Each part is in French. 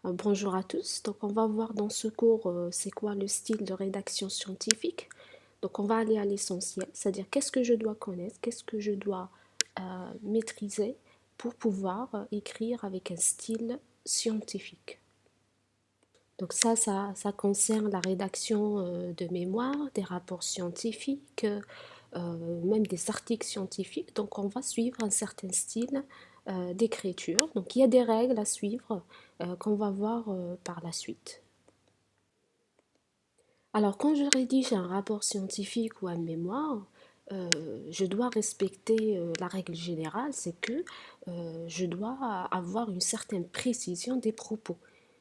Bonjour à tous. Donc, on va voir dans ce cours c'est quoi le style de rédaction scientifique. Donc, on va aller à l'essentiel, c'est-à-dire qu'est-ce que je dois connaître, qu'est-ce que je dois maîtriser pour pouvoir écrire avec un style scientifique. Donc, ça concerne la rédaction de mémoire, des rapports scientifiques, même des articles scientifiques. Donc, on va suivre un certain style d'écriture. Donc, il y a des règles à suivre qu'on va voir par la suite. Alors, quand je rédige un rapport scientifique ou un mémoire, je dois respecter la règle générale, c'est que je dois avoir une certaine précision des propos.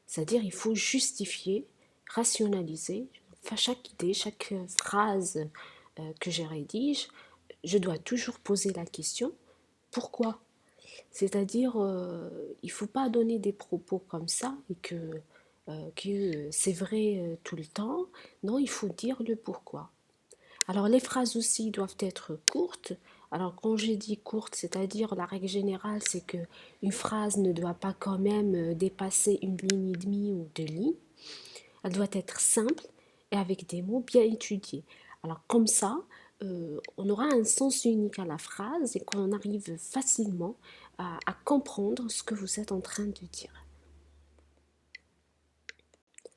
C'est-à-dire, il faut justifier, rationaliser. Enfin, chaque idée, chaque phrase que je rédige, je dois toujours poser la question pourquoi. C'est-à-dire, il ne faut pas donner des propos comme ça et que c'est vrai tout le temps. Non, il faut dire le pourquoi. Alors, les phrases aussi doivent être courtes. Alors, quand j'ai dit courte, c'est-à-dire la règle générale, c'est que une phrase ne doit pas quand même dépasser une ligne et demie ou deux lignes. Elle doit être simple et avec des mots bien étudiés. Alors, comme ça, on aura un sens unique à la phrase et qu'on arrive facilement à comprendre ce que vous êtes en train de dire.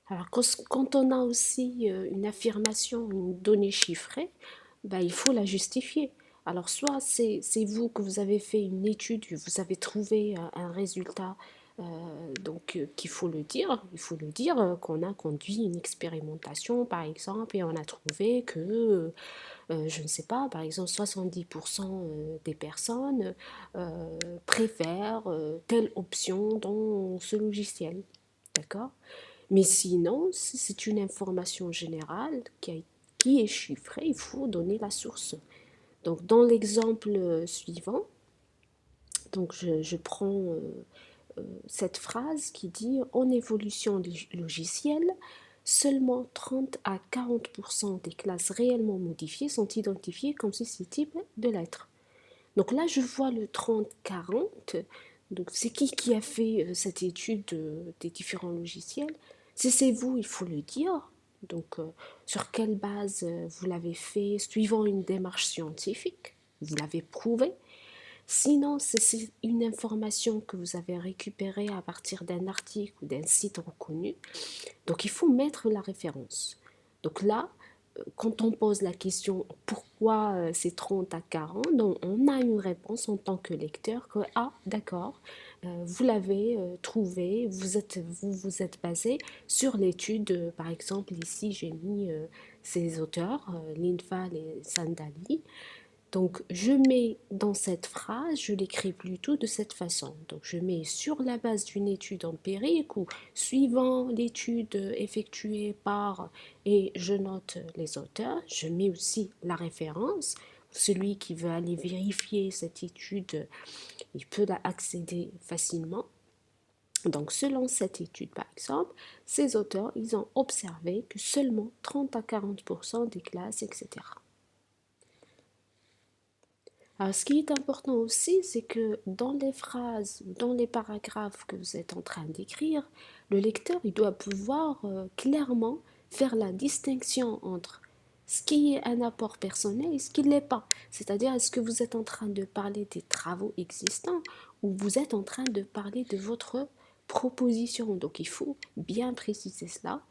Alors, quand on a aussi une affirmation, une donnée chiffrée, ben, il faut la justifier. Alors, soit c'est vous que vous avez fait une étude, vous avez trouvé un résultat, qu'il faut le dire. Il faut le dire qu'on a conduit une expérimentation, par exemple, et on a trouvé que, je ne sais pas, par exemple, 70% des personnes préfèrent telle option dans ce logiciel. D'accord? Mais sinon, si c'est une information générale qui est chiffrée, il faut donner la source. Donc, dans l'exemple suivant, donc je prends cette phrase qui dit en évolution logicielle, seulement 30 à 40% des classes réellement modifiées sont identifiées comme susceptibles de l'être. Donc là, je vois le 30-40. Donc c'est qui a fait cette étude des différents logiciels? Si c'est vous, il faut le dire. Donc sur quelle base vous l'avez fait, suivant une démarche scientifique, vous l'avez prouvé. Sinon, c'est une information que vous avez récupérée à partir d'un article ou d'un site reconnu. Donc il faut mettre la référence. Donc là, quand on pose la question pourquoi c'est 30 à 40, donc on a une réponse en tant que lecteur que ah d'accord, vous l'avez trouvé, vous êtes basé sur l'étude, par exemple ici j'ai mis ces auteurs, Lindvall et Sandali, donc, je mets dans cette phrase, je l'écris plutôt de cette façon. Donc, je mets sur la base d'une étude empirique ou suivant l'étude effectuée par et je note les auteurs. Je mets aussi la référence. Celui qui veut aller vérifier cette étude, il peut accéder facilement. Donc, selon cette étude, par exemple, ces auteurs, ils ont observé que seulement 30 à 40% des classes, etc. Alors, ce qui est important aussi, c'est que dans les phrases, dans les paragraphes que vous êtes en train d'écrire, le lecteur, il doit pouvoir clairement faire la distinction entre ce qui est un apport personnel et ce qui ne l'est pas. C'est-à-dire, est-ce que vous êtes en train de parler des travaux existants ou vous êtes en train de parler de votre proposition. Donc, il faut bien préciser cela.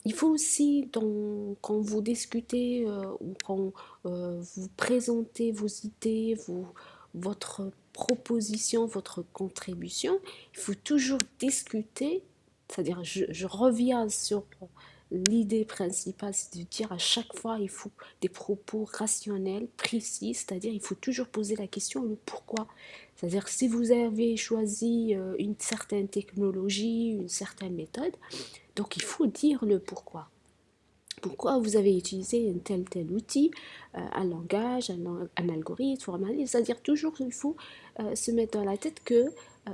Il faut aussi, quand vous discutez ou quand vous présentez vos idées, votre proposition, votre contribution, il faut toujours discuter, c'est-à-dire je reviens sur l'idée principale, c'est de dire à chaque fois il faut des propos rationnels, précis, c'est-à-dire il faut toujours poser la question le pourquoi. C'est-à-dire si vous avez choisi une certaine technologie, une certaine méthode, donc il faut dire le pourquoi. Pourquoi vous avez utilisé un tel outil, un langage, un algorithme, formalisé. C'est-à-dire toujours il faut se mettre dans la tête que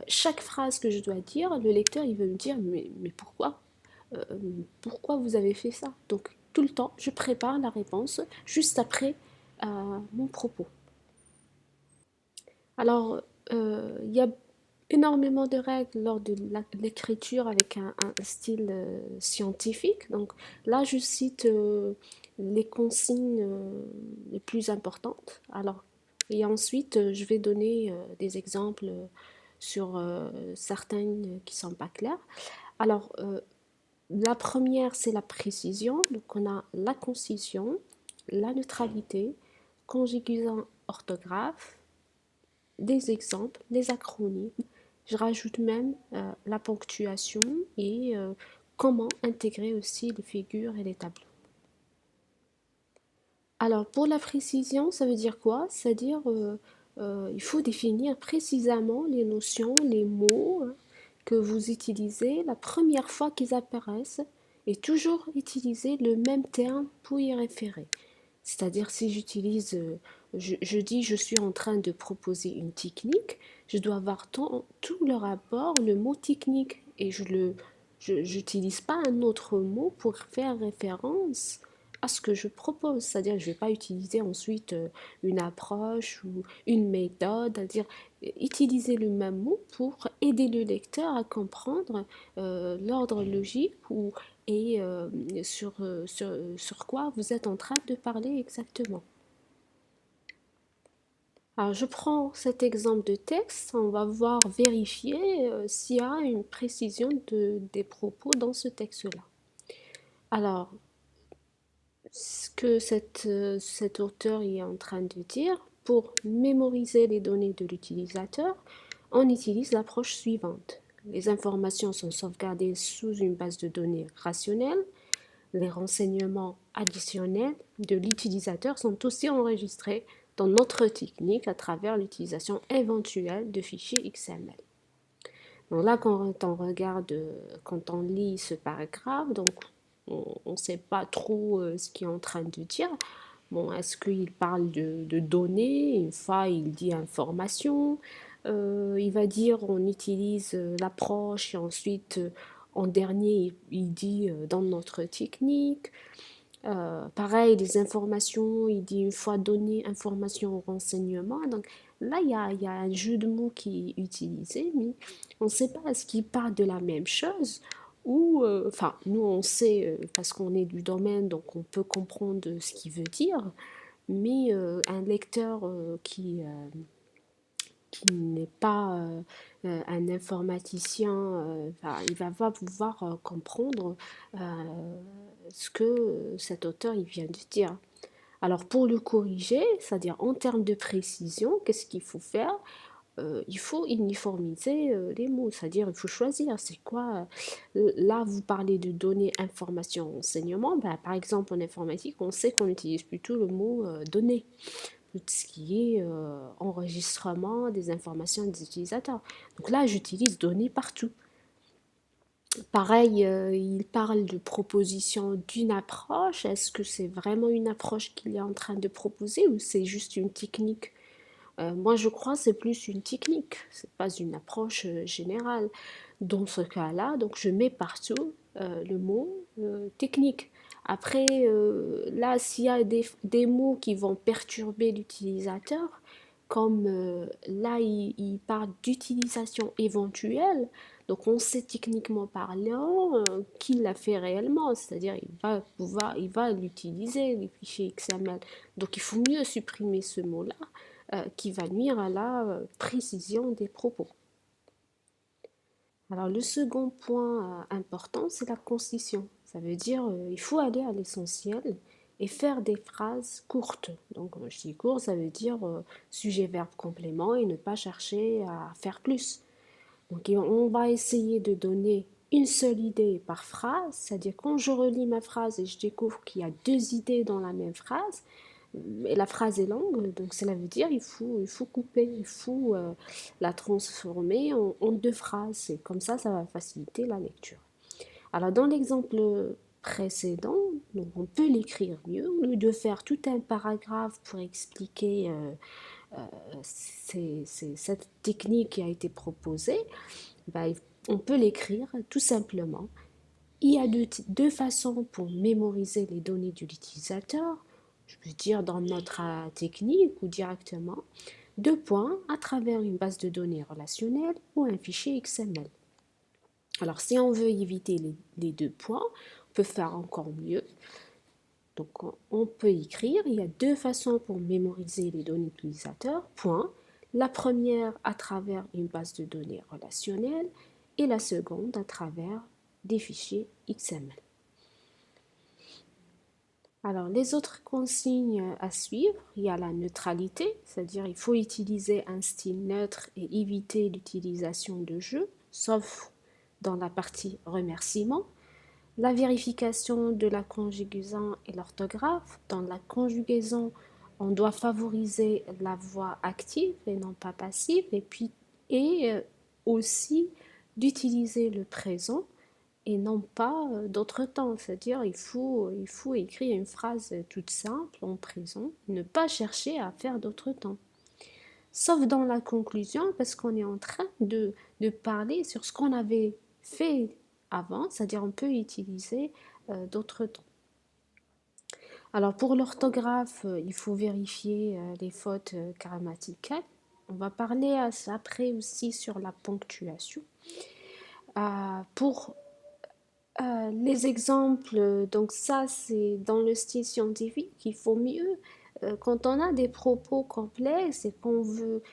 chaque phrase que je dois dire, le lecteur il veut me dire mais pourquoi Euh, pourquoi vous avez fait ça. Donc tout le temps, je prépare la réponse juste après mon propos. Alors, il y a énormément de règles lors de l'écriture avec un style scientifique. Donc là, je cite les consignes les plus importantes. Alors, et ensuite, je vais donner des exemples sur certaines qui sont pas claires. Alors, la première, c'est la précision. Donc, on a la concision, la neutralité, conjugaison orthographe, des exemples, des acronymes. Je rajoute même la ponctuation et comment intégrer aussi les figures et les tableaux. Alors, pour la précision, ça veut dire quoi? C'est-à-dire, il faut définir précisément les notions, les mots que vous utilisez la première fois qu'ils apparaissent et toujours utiliser le même terme pour y référer. C'est-à-dire si j'utilise, je dis je suis en train de proposer une technique, je dois avoir tout le rapport, le mot technique, et j'utilise pas un autre mot pour faire référence à ce que je propose. C'est-à-dire je vais pas utiliser ensuite une approche ou une méthode, c'est-à-dire utiliser le même mot pour aider le lecteur à comprendre l'ordre logique ou et sur quoi vous êtes en train de parler exactement. Alors, je prends cet exemple de texte, on va voir vérifier s'il y a une précision des propos dans ce texte-là. Alors, ce que cet auteur est en train de dire, pour mémoriser les données de l'utilisateur, on utilise l'approche suivante. Les informations sont sauvegardées sous une base de données rationnelle. Les renseignements additionnels de l'utilisateur sont aussi enregistrés dans notre technique à travers l'utilisation éventuelle de fichiers XML. Donc là, quand on regarde, quand on lit ce paragraphe, donc on ne sait pas trop ce qu'il est en train de dire. Bon, est-ce qu'il parle de données? Une fois, il dit information. Il va dire on utilise l'approche et ensuite, en dernier, il dit dans notre technique. Pareil, les informations, il dit une fois donné information au renseignement. Donc là, il y a un jeu de mots qui est utilisé, mais on ne sait pas est-ce qu'il parle de la même chose ou, enfin, nous on sait parce qu'on est du domaine, donc on peut comprendre ce qu'il veut dire, mais un lecteur qui n'est pas un informaticien, enfin, il va pas pouvoir comprendre ce que cet auteur il vient de dire. Alors pour le corriger, c'est-à-dire en termes de précision, qu'est-ce qu'il faut faire? Il faut uniformiser les mots, c'est-à-dire il faut choisir, c'est quoi? Là, vous parlez de données, information, renseignement. Ben, par exemple, en informatique, on sait qu'on utilise plutôt le mot données, tout ce qui est enregistrement des informations des utilisateurs. Donc là, j'utilise données partout. Pareil, il parle de proposition d'une approche. Est-ce que c'est vraiment une approche qu'il est en train de proposer ou c'est juste une technique? Moi, je crois que c'est plus une technique, c'est pas une approche générale. Dans ce cas-là, donc je mets partout le mot technique. Après, là, s'il y a des mots qui vont perturber l'utilisateur, comme là, il parle d'utilisation éventuelle, donc on sait techniquement parlant qu'il l'a fait réellement, c'est-à-dire il va l'utiliser, les fichiers XML. Donc il faut mieux supprimer ce mot-là qui va nuire à la précision des propos. Alors le second point important, c'est la concision. Ça veut dire il faut aller à l'essentiel et faire des phrases courtes. Donc je dis court, ça veut dire sujet, verbe, complément et ne pas chercher à faire plus. Donc on va essayer de donner une seule idée par phrase, c'est-à-dire quand je relis ma phrase et je découvre qu'il y a deux idées dans la même phrase, et la phrase est longue, donc cela veut dire il faut couper, il faut la transformer en deux phrases. Et comme ça va faciliter la lecture. Alors dans l'exemple précédent, donc on peut l'écrire mieux, au lieu de faire tout un paragraphe pour expliquer cette technique qui a été proposée, ben, on peut l'écrire tout simplement. Il y a deux façons pour mémoriser les données de l'utilisateur. Je peux dire dans notre technique ou directement. deux points à travers une base de données relationnelle ou un fichier XML. Alors, si on veut éviter les deux points, on peut faire encore mieux. Donc, on peut écrire, il y a deux façons pour mémoriser les données utilisateurs. Point. La première à travers une base de données relationnelle et la seconde à travers des fichiers XML. Alors, les autres consignes à suivre, il y a la neutralité, c'est-à-dire il faut utiliser un style neutre et éviter l'utilisation de jeux, sauf dans la partie remerciement. La vérification de la conjugaison et l'orthographe. Dans la conjugaison, on doit favoriser la voix active et non pas passive, et aussi d'utiliser le présent et non pas d'autres temps. C'est-à-dire il faut écrire une phrase toute simple en présent, ne pas chercher à faire d'autres temps. Sauf dans la conclusion, parce qu'on est en train de parler sur ce qu'on avait fait avant, c'est-à-dire on peut utiliser d'autres temps. Alors pour l'orthographe, il faut vérifier les fautes grammaticales. On va parler après aussi sur la ponctuation. Pour les exemples, donc ça c'est dans le style scientifique, il faut mieux, quand on a des propos complexes et qu'on veut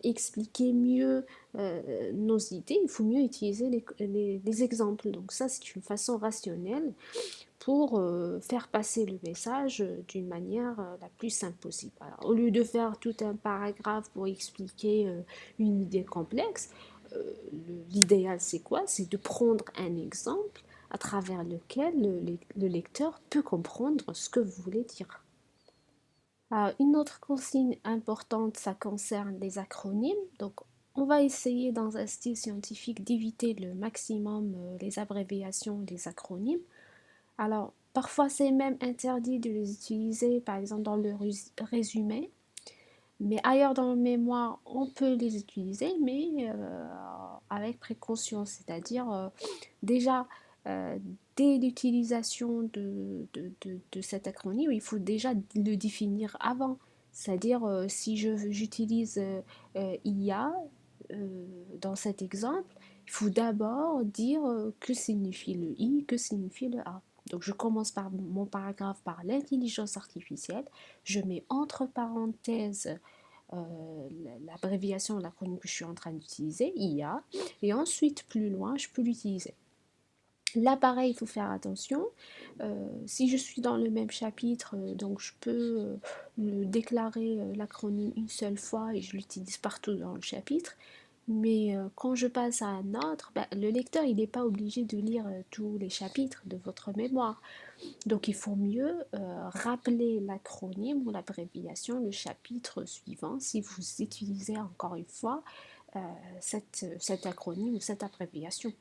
expliquer mieux nos idées, il faut mieux utiliser les exemples. Donc ça c'est une façon rationnelle pour faire passer le message d'une manière la plus simple possible. Alors, au lieu de faire tout un paragraphe pour expliquer une idée complexe, l'idéal c'est quoi? C'est de prendre un exemple à travers lequel le lecteur peut comprendre ce que vous voulez dire. Une autre consigne importante, ça concerne les acronymes. Donc, on va essayer dans un style scientifique d'éviter le maximum les abréviations, les acronymes. Alors, parfois c'est même interdit de les utiliser, par exemple dans le résumé, mais ailleurs dans le mémoire, on peut les utiliser, mais avec précaution, c'est-à-dire déjà, dès l'utilisation de cet acronyme, il faut déjà le définir avant. C'est-à-dire, si j'utilise IA dans cet exemple, il faut d'abord dire que signifie le I, que signifie le A. Donc je commence par mon paragraphe par l'intelligence artificielle, je mets entre parenthèses l'abréviation, l'acronyme que je suis en train d'utiliser, IA, et ensuite plus loin, je peux l'utiliser. Là, pareil, il faut faire attention. Si je suis dans le même chapitre, donc je peux déclarer l'acronyme une seule fois et je l'utilise partout dans le chapitre. Mais quand je passe à un autre, le lecteur, il n'est pas obligé de lire tous les chapitres de votre mémoire. Donc il faut mieux rappeler l'acronyme ou l'abréviation, le chapitre suivant, si vous utilisez encore une fois cet acronyme ou cette abréviation.